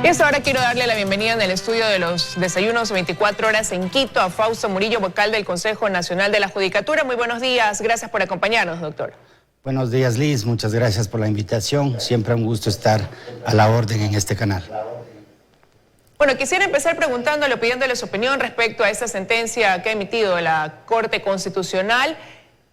Y hasta ahora quiero darle la bienvenida en el estudio de los desayunos 24 horas en Quito a Fausto Murillo, vocal del Consejo Nacional de la Judicatura. Muy buenos días, gracias por acompañarnos, doctor. Buenos días, Liz, muchas gracias por la invitación. Siempre un gusto estar a la orden en este canal. Bueno, quisiera empezar preguntándole, pidiéndole su opinión respecto a esta sentencia que ha emitido la Corte Constitucional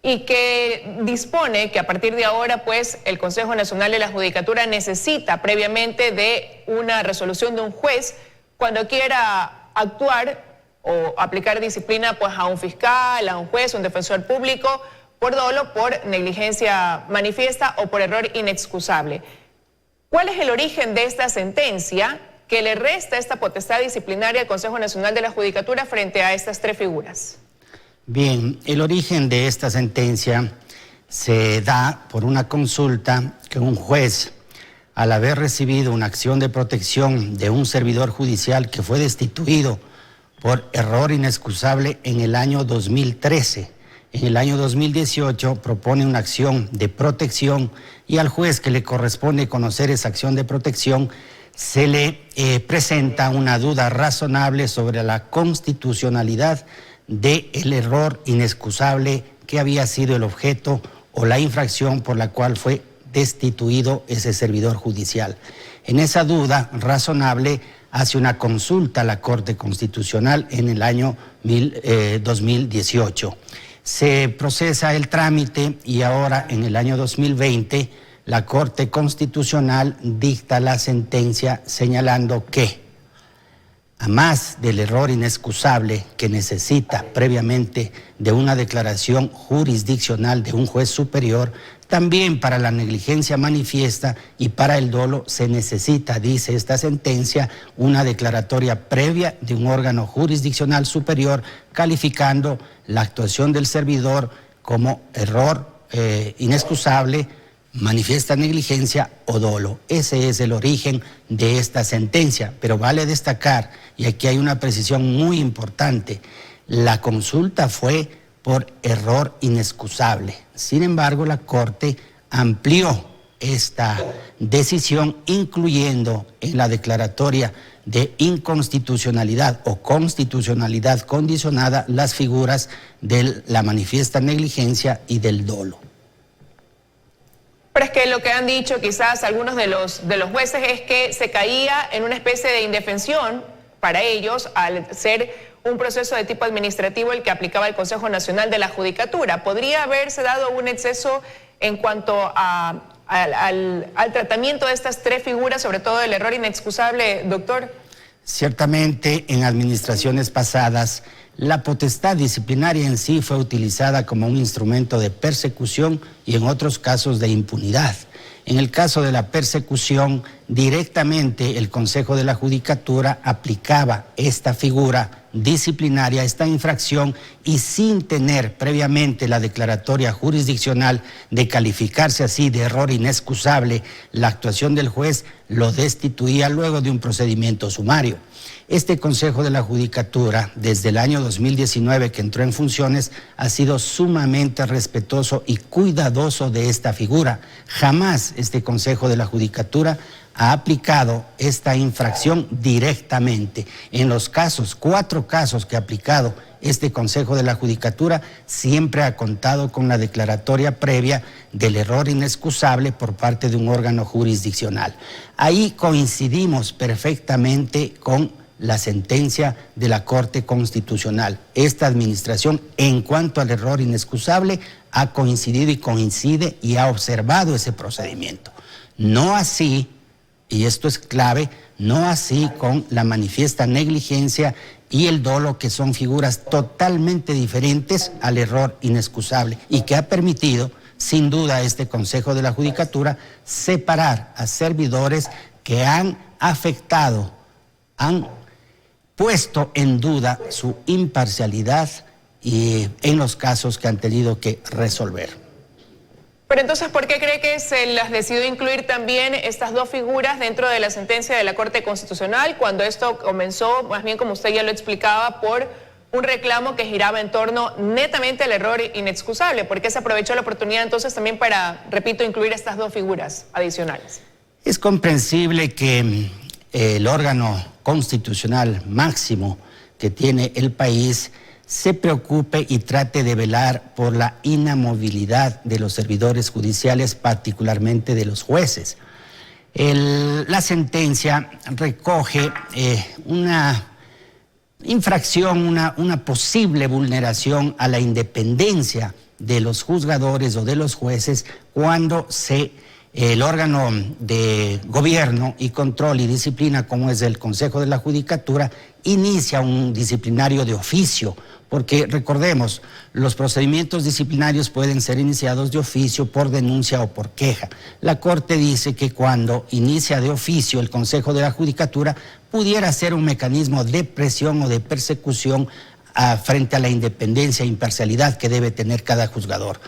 y que dispone que a partir de ahora, pues, el Consejo Nacional de la Judicatura necesita previamente de una resolución de un juez cuando quiera actuar o aplicar disciplina, pues, a un fiscal, a un juez, un defensor público, por dolo, por negligencia manifiesta o por error inexcusable. ¿Cuál es el origen de esta sentencia que le resta esta potestad disciplinaria al Consejo Nacional de la Judicatura frente a estas tres figuras? Bien, el origen de esta sentencia se da por una consulta que un juez, al haber recibido una acción de protección de un servidor judicial que fue destituido por error inexcusable en el año 2013, en el año 2018 propone una acción de protección y al juez que le corresponde conocer esa acción de protección se le presenta una duda razonable sobre la constitucionalidad del error inexcusable que había sido el objeto o la infracción por la cual fue destituido ese servidor judicial. En esa duda razonable hace una consulta a la Corte Constitucional en el año 2018. Se procesa el trámite y ahora en el año 2020 la Corte Constitucional dicta la sentencia señalando que, a más del error inexcusable que necesita previamente de una declaración jurisdiccional de un juez superior, también para la negligencia manifiesta y para el dolo se necesita, dice esta sentencia, una declaratoria previa de un órgano jurisdiccional superior calificando la actuación del servidor como error inexcusable, manifiesta negligencia o dolo. Ese es el origen de esta sentencia, pero vale destacar, y aquí hay una precisión muy importante, la consulta fue por error inexcusable. Sin embargo, la Corte amplió esta decisión, incluyendo en la declaratoria de inconstitucionalidad o constitucionalidad condicionada las figuras de la manifiesta negligencia y del dolo. Pero es que lo que han dicho quizás algunos de los jueces es que se caía en una especie de indefensión para ellos al ser un proceso de tipo administrativo el que aplicaba el Consejo Nacional de la Judicatura. ¿Podría haberse dado un exceso en cuanto al tratamiento de estas tres figuras, sobre todo el error inexcusable, doctor? Ciertamente, en administraciones pasadas, la potestad disciplinaria en sí fue utilizada como un instrumento de persecución y en otros casos de impunidad. En el caso de la persecución, directamente el Consejo de la Judicatura aplicaba esta figura disciplinaria, esta infracción, y sin tener previamente la declaratoria jurisdiccional de calificarse así de error inexcusable la actuación del juez, lo destituía luego de un procedimiento sumario. Este Consejo de la Judicatura, desde el año 2019 que entró en funciones, ha sido sumamente respetuoso y cuidadoso de esta figura. Jamás este Consejo de la Judicatura ha aplicado esta infracción directamente. En los casos, 4 casos que ha aplicado este Consejo de la Judicatura, siempre ha contado con la declaratoria previa del error inexcusable por parte de un órgano jurisdiccional. Ahí coincidimos perfectamente con la sentencia de la Corte Constitucional. Esta administración, en cuanto al error inexcusable, ha coincidido y coincide y ha observado ese procedimiento. No así, y esto es clave, no así con la manifiesta negligencia y el dolo, que son figuras totalmente diferentes al error inexcusable y que ha permitido, sin duda, este Consejo de la Judicatura separar a servidores que han afectado, han puesto en duda su imparcialidad y en los casos que han tenido que resolver. Pero entonces, ¿por qué cree que se las decidió incluir también estas dos figuras dentro de la sentencia de la Corte Constitucional cuando esto comenzó, más bien como usted ya lo explicaba, por un reclamo que giraba en torno netamente al error inexcusable? ¿Por qué se aprovechó la oportunidad entonces también para, repito, incluir estas dos figuras adicionales? Es comprensible que el órgano constitucional máximo que tiene el país, se preocupe y trate de velar por la inamovilidad de los servidores judiciales, particularmente de los jueces. La sentencia recoge una infracción, una posible vulneración a la independencia de los juzgadores o de los jueces cuando el órgano de gobierno y control y disciplina, como es el Consejo de la Judicatura, inicia un disciplinario de oficio, porque recordemos, los procedimientos disciplinarios pueden ser iniciados de oficio, por denuncia o por queja. La Corte dice que cuando inicia de oficio el Consejo de la Judicatura, pudiera ser un mecanismo de presión o de persecución frente a la independencia e imparcialidad que debe tener cada juzgador.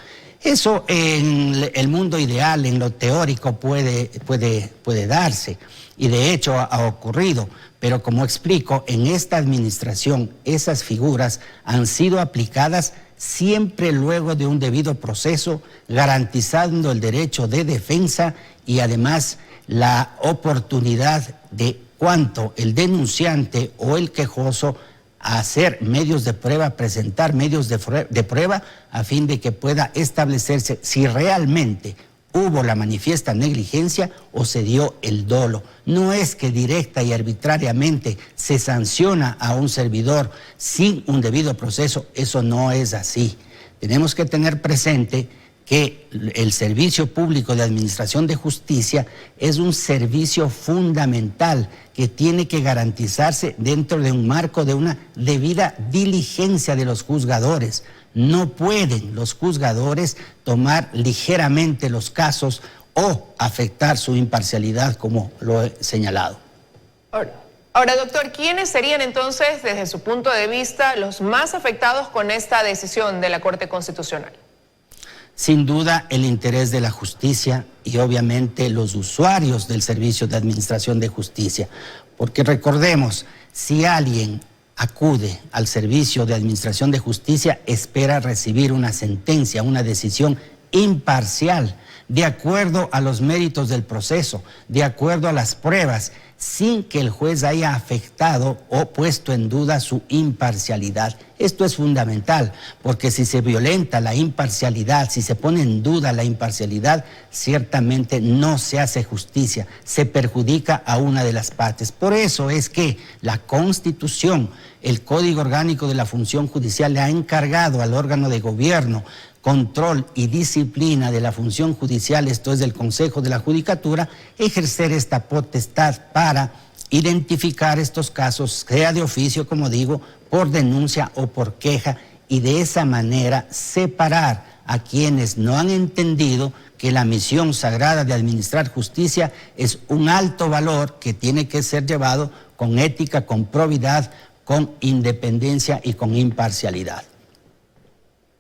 Eso en el mundo ideal, en lo teórico, puede darse, y de hecho ha ocurrido, pero como explico, en esta administración esas figuras han sido aplicadas siempre luego de un debido proceso, garantizando el derecho de defensa y además la oportunidad de cuanto el denunciante o el quejoso hacer medios de prueba, presentar medios de prueba a fin de que pueda establecerse si realmente hubo la manifiesta negligencia o se dio el dolo. No es que directa y arbitrariamente se sanciona a un servidor sin un debido proceso, eso no es así. Tenemos que tener presente que el servicio público de administración de justicia es un servicio fundamental que tiene que garantizarse dentro de un marco de una debida diligencia de los juzgadores. No pueden los juzgadores tomar ligeramente los casos o afectar su imparcialidad, como lo he señalado. Ahora, doctor, ¿quiénes serían entonces, desde su punto de vista, los más afectados con esta decisión de la Corte Constitucional? Sin duda, el interés de la justicia y obviamente los usuarios del servicio de administración de justicia. Porque recordemos, si alguien acude al servicio de administración de justicia, espera recibir una sentencia, una decisión imparcial, de acuerdo a los méritos del proceso, de acuerdo a las pruebas, sin que el juez haya afectado o puesto en duda su imparcialidad. Esto es fundamental, porque si se violenta la imparcialidad, si se pone en duda la imparcialidad, ciertamente no se hace justicia, se perjudica a una de las partes. Por eso es que la Constitución, el Código Orgánico de la Función Judicial, le ha encargado al órgano de gobierno, control y disciplina de la función judicial, esto es del Consejo de la Judicatura, ejercer esta potestad para identificar estos casos, sea de oficio, como digo, por denuncia o por queja, y de esa manera separar a quienes no han entendido que la misión sagrada de administrar justicia es un alto valor que tiene que ser llevado con ética, con probidad, con independencia y con imparcialidad.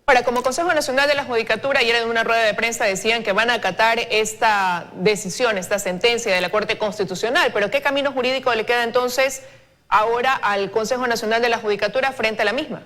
Ahora, como Consejo Nacional de la Judicatura, ayer en una rueda de prensa decían que van a acatar esta decisión, esta sentencia de la Corte Constitucional, pero ¿qué camino jurídico le queda entonces ahora al Consejo Nacional de la Judicatura frente a la misma?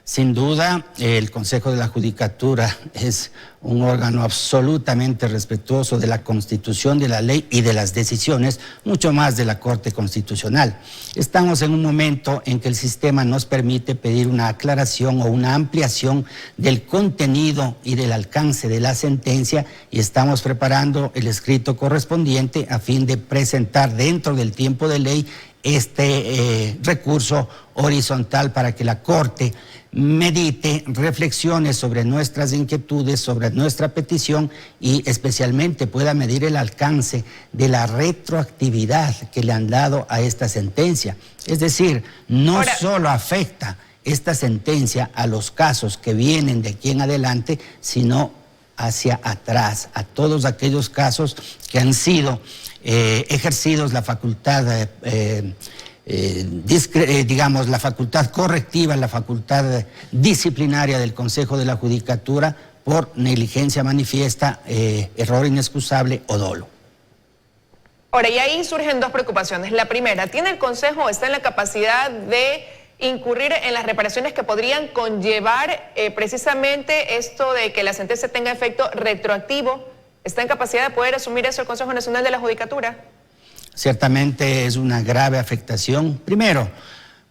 Sin duda, el Consejo de la Judicatura es un órgano absolutamente respetuoso de la Constitución, de la ley y de las decisiones, mucho más de la Corte Constitucional. Estamos en un momento en que el sistema nos permite pedir una aclaración o una ampliación del contenido y del alcance de la sentencia, y estamos preparando el escrito correspondiente a fin de presentar dentro del tiempo de ley este recurso horizontal para que la Corte medite, reflexione sobre nuestras inquietudes, sobre nuestra petición y especialmente pueda medir el alcance de la retroactividad que le han dado a esta sentencia. Es decir, no solo afecta esta sentencia a los casos que vienen de aquí en adelante, sino hacia atrás, a todos aquellos casos que han sido ejercidos la facultad digamos, la facultad correctiva, la facultad disciplinaria del Consejo de la Judicatura por negligencia manifiesta, error inexcusable o dolo. Ahora, y ahí surgen dos preocupaciones. La primera, ¿tiene el Consejo, está en la capacidad de incurrir en las reparaciones que podrían conllevar precisamente esto de que la sentencia tenga efecto retroactivo? ¿Está en capacidad de poder asumir eso el Consejo Nacional de la Judicatura? Ciertamente es una grave afectación. Primero,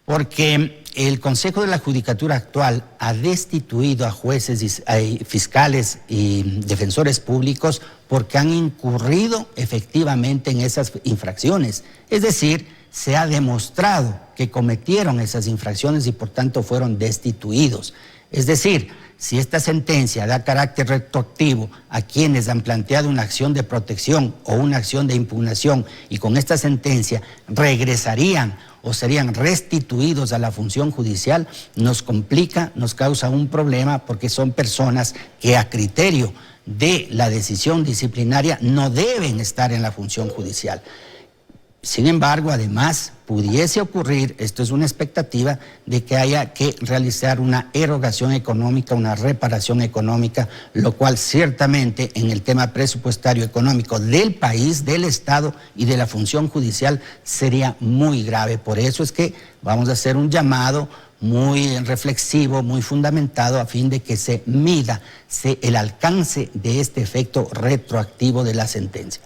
porque el Consejo de la Judicatura actual ha destituido a jueces, fiscales y defensores públicos porque han incurrido efectivamente en esas infracciones. Es decir, se ha demostrado que cometieron esas infracciones y por tanto fueron destituidos. Es decir, si esta sentencia da carácter retroactivo a quienes han planteado una acción de protección o una acción de impugnación y con esta sentencia regresarían o serían restituidos a la función judicial, nos complica, nos causa un problema porque son personas que a criterio de la decisión disciplinaria no deben estar en la función judicial. Sin embargo, además, pudiese ocurrir, esto es una expectativa, de que haya que realizar una erogación económica, una reparación económica, lo cual ciertamente en el tema presupuestario económico del país, del Estado y de la función judicial sería muy grave. Por eso es que vamos a hacer un llamado muy reflexivo, muy fundamentado, a fin de que se mida el alcance de este efecto retroactivo de la sentencia.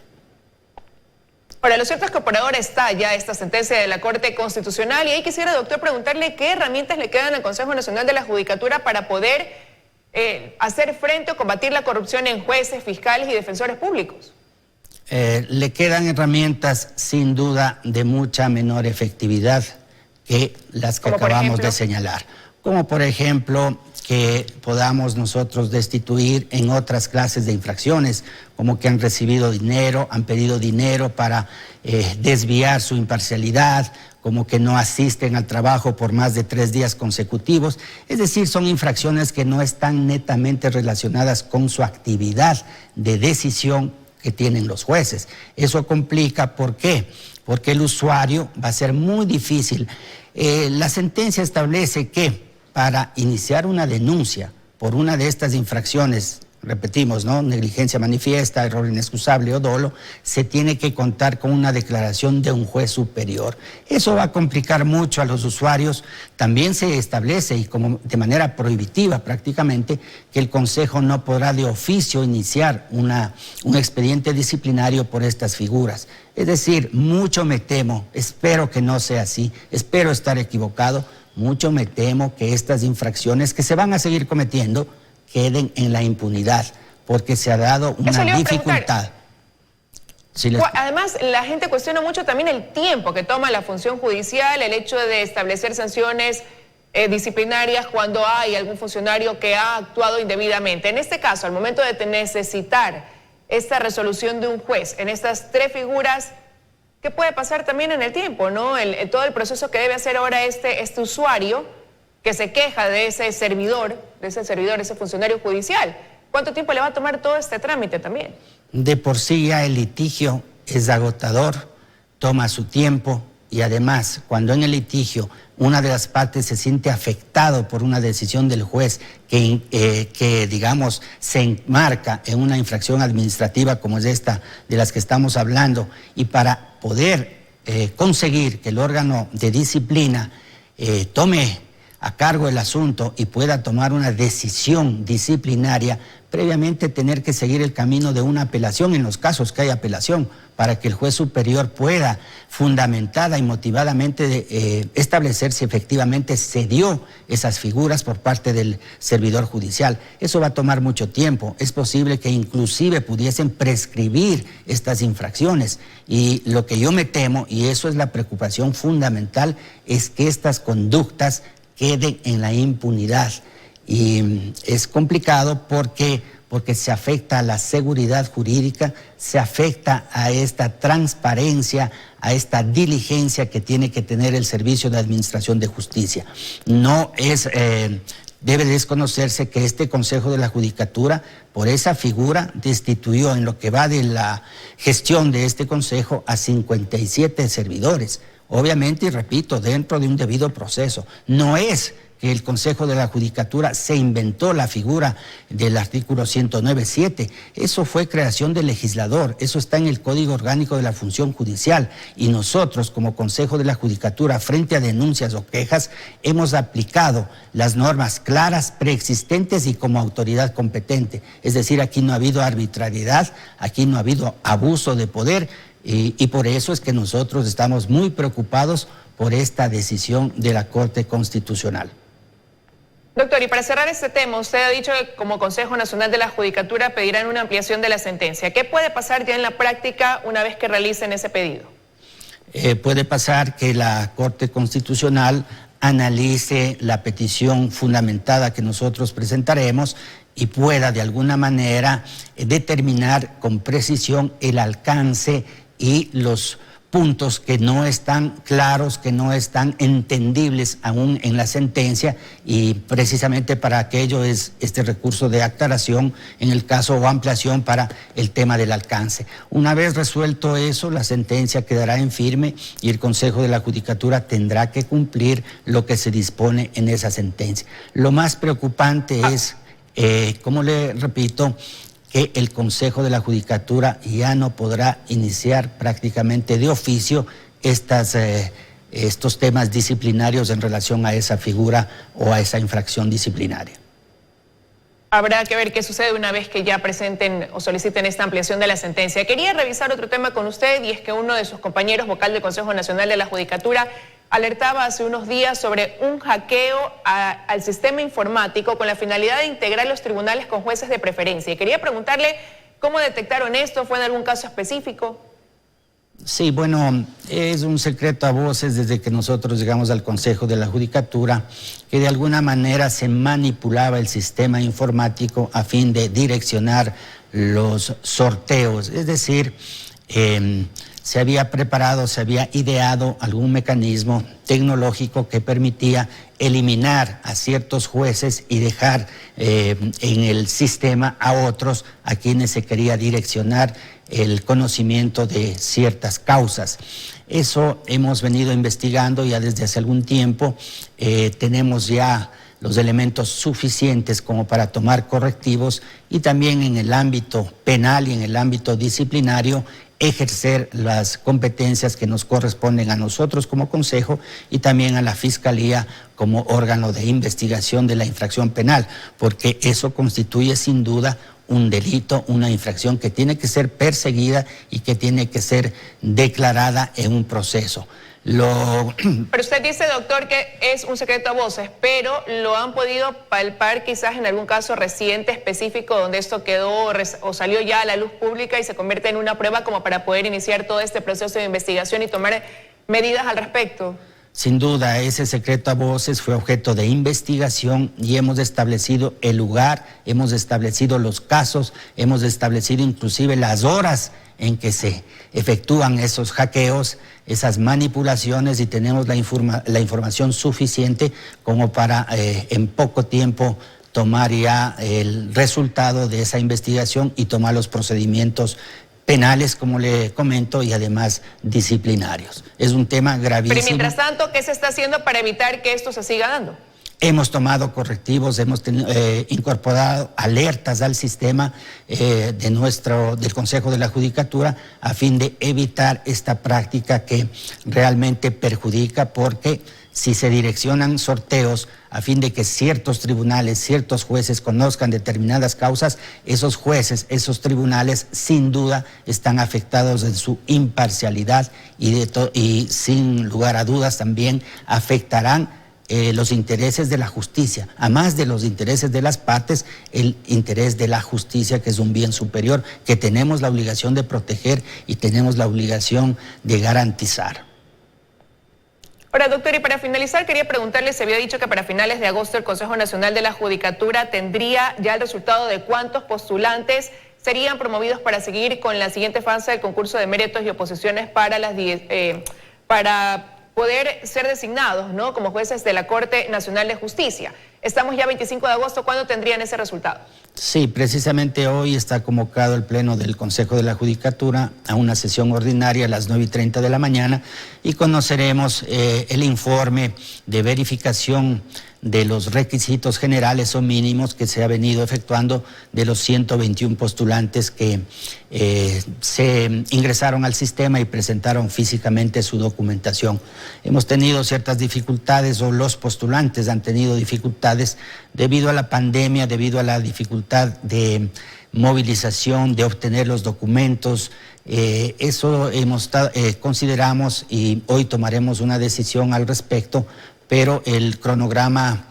Ahora, lo cierto es que por ahora está ya esta sentencia de la Corte Constitucional y ahí quisiera, doctor, preguntarle qué herramientas le quedan al Consejo Nacional de la Judicatura para poder hacer frente o combatir la corrupción en jueces, fiscales y defensores públicos. Le quedan herramientas sin duda de mucha menor efectividad que las que acabamos de señalar. Como por ejemplo que podamos nosotros destituir en otras clases de infracciones, como que han recibido dinero, han pedido dinero para desviar su imparcialidad, como que no asisten al trabajo por más de 3 días consecutivos. Es decir, son infracciones que no están netamente relacionadas con su actividad de decisión que tienen los jueces. Eso complica, ¿por qué? Porque el usuario va a ser muy difícil. La sentencia establece que para iniciar una denuncia por una de estas infracciones, repetimos, ¿no?, negligencia manifiesta, error inexcusable o dolo, se tiene que contar con una declaración de un juez superior. Eso va a complicar mucho a los usuarios. También se establece, y como de manera prohibitiva prácticamente, que el Consejo no podrá de oficio iniciar un expediente disciplinario por estas figuras. Es decir, mucho me temo, espero que no sea así, espero estar equivocado, mucho me temo que estas infracciones que se van a seguir cometiendo queden en la impunidad, porque se ha dado una dificultad. Además, la gente cuestiona mucho también el tiempo que toma la función judicial, el hecho de establecer sanciones disciplinarias cuando hay algún funcionario que ha actuado indebidamente. En este caso, al momento de necesitar esta resolución de un juez en estas 3 figuras, ¿qué puede pasar también en el tiempo, ¿no? Todo el proceso que debe hacer ahora este usuario que se queja de ese servidor, ese funcionario judicial. ¿Cuánto tiempo le va a tomar todo este trámite también? De por sí ya el litigio es agotador, toma su tiempo y además cuando en el litigio una de las partes se siente afectado por una decisión del juez que digamos, se enmarca en una infracción administrativa como es esta de las que estamos hablando, y para poder conseguir que el órgano de disciplina tome a cargo el asunto y pueda tomar una decisión disciplinaria, previamente tener que seguir el camino de una apelación en los casos que hay apelación, para que el juez superior pueda fundamentada y motivadamente establecer si efectivamente se dio esas figuras por parte del servidor judicial. Eso va a tomar mucho tiempo. Es posible que inclusive pudiesen prescribir estas infracciones, y lo que yo me temo, y eso es la preocupación fundamental, es que estas conductas queden en la impunidad. Y es complicado porque se afecta a la seguridad jurídica, se afecta a esta transparencia, a esta diligencia que tiene que tener el Servicio de Administración de Justicia. No es, debe desconocerse que este Consejo de la Judicatura, por esa figura, destituyó en lo que va de la gestión de este Consejo a 57 servidores. Obviamente, y repito, dentro de un debido proceso. No es que el Consejo de la Judicatura se inventó la figura del artículo 109.7. Eso fue creación del legislador, eso está en el Código Orgánico de la Función Judicial, y nosotros como Consejo de la Judicatura, frente a denuncias o quejas, hemos aplicado las normas claras, preexistentes y como autoridad competente. Es decir, aquí no ha habido arbitrariedad, aquí no ha habido abuso de poder. y por eso es que nosotros estamos muy preocupados por esta decisión de la Corte Constitucional. Doctor, y para cerrar este tema, usted ha dicho que como Consejo Nacional de la Judicatura pedirán una ampliación de la sentencia. ¿Qué puede pasar ya en la práctica una vez que realicen ese pedido? Puede pasar que la Corte Constitucional analice la petición fundamentada que nosotros presentaremos y pueda de alguna manera determinar con precisión el alcance y los puntos que no están claros, que no están entendibles aún en la sentencia, y precisamente para aquello es este recurso de aclaración en el caso o ampliación para el tema del alcance. Una vez resuelto eso, la sentencia quedará en firme y el Consejo de la Judicatura tendrá que cumplir lo que se dispone en esa sentencia. Lo más preocupante es, como le repito, que el Consejo de la Judicatura ya no podrá iniciar prácticamente de oficio estos temas disciplinarios en relación a esa figura o a esa infracción disciplinaria. Habrá que ver qué sucede una vez que ya presenten o soliciten esta ampliación de la sentencia. Quería revisar otro tema con usted, y es que uno de sus compañeros, vocal del Consejo Nacional de la Judicatura, alertaba hace unos días sobre un hackeo al sistema informático con la finalidad de integrar los tribunales con jueces de preferencia. Y quería preguntarle cómo detectaron esto, ¿fue en algún caso específico? Sí, bueno, es un secreto a voces desde que nosotros llegamos al Consejo de la Judicatura, que de alguna manera se manipulaba el sistema informático a fin de direccionar los sorteos, es decir, se había preparado, se había ideado algún mecanismo tecnológico que permitía eliminar a ciertos jueces y dejar en el sistema a otros a quienes se quería direccionar el conocimiento de ciertas causas. Eso hemos venido investigando ya desde hace algún tiempo. Tenemos ya los elementos suficientes como para tomar correctivos, y también en el ámbito penal y en el ámbito disciplinario ejercer las competencias que nos corresponden a nosotros como Consejo y también a la Fiscalía como órgano de investigación de la infracción penal, porque eso constituye sin duda un delito, una infracción que tiene que ser perseguida y que tiene que ser declarada en un proceso. Pero usted dice, doctor, que es un secreto a voces, pero ¿lo han podido palpar quizás en algún caso reciente específico donde esto quedó o salió ya a la luz pública y se convierte en una prueba como para poder iniciar todo este proceso de investigación y tomar medidas al respecto? Sin duda, ese secreto a voces fue objeto de investigación y hemos establecido el lugar, hemos establecido los casos, hemos establecido inclusive las horas en que se efectúan esos hackeos, esas manipulaciones, y tenemos la información suficiente como para en poco tiempo tomar ya el resultado de esa investigación y tomar los procedimientos penales, como le comento, y además disciplinarios. Es un tema gravísimo. Pero mientras tanto, ¿qué se está haciendo para evitar que esto se siga dando? Hemos tomado correctivos, hemos incorporado alertas al sistema del Consejo de la Judicatura a fin de evitar esta práctica que realmente perjudica, porque si se direccionan sorteos a fin de que ciertos tribunales, ciertos jueces conozcan determinadas causas, esos jueces, esos tribunales sin duda están afectados en su imparcialidad y sin lugar a dudas también afectarán los intereses de la justicia, a más de los intereses de las partes, el interés de la justicia, que es un bien superior que tenemos la obligación de proteger y tenemos la obligación de garantizar. Ahora, doctor, y para finalizar quería preguntarle, se había dicho que para finales de agosto el Consejo Nacional de la Judicatura tendría ya el resultado de cuántos postulantes serían promovidos para seguir con la siguiente fase del concurso de méritos y oposiciones para poder ser designados, ¿no?, como jueces de la Corte Nacional de Justicia. Estamos ya 25 de agosto, ¿cuándo tendrían ese resultado? Sí, precisamente hoy está convocado el Pleno del Consejo de la Judicatura a una sesión ordinaria a las 9:30 de la mañana y conoceremos el informe de verificación de los requisitos generales o mínimos que se ha venido efectuando de los 121 postulantes que se ingresaron al sistema y presentaron físicamente su documentación. Hemos tenido ciertas dificultades, o los postulantes han tenido dificultades debido a la pandemia, debido a la dificultad de movilización, de obtener los documentos. Eso consideramos y hoy tomaremos una decisión al respecto, pero el cronograma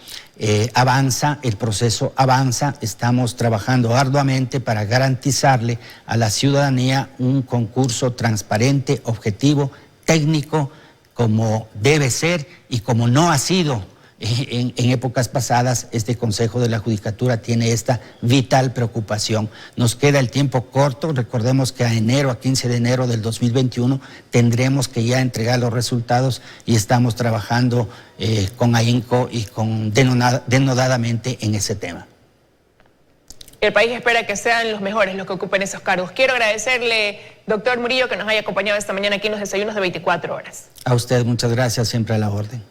avanza, el proceso avanza, estamos trabajando arduamente para garantizarle a la ciudadanía un concurso transparente, objetivo, técnico, como debe ser y como no ha sido en épocas pasadas. Este Consejo de la Judicatura tiene esta vital preocupación. Nos queda el tiempo corto, recordemos que a 15 de enero del 2021 tendremos que ya entregar los resultados y estamos trabajando con ahínco y denodadamente en ese tema. El país espera que sean los mejores los que ocupen esos cargos. Quiero agradecerle, doctor Murillo, que nos haya acompañado esta mañana aquí en los desayunos de 24 horas. A usted, muchas gracias, siempre a la orden.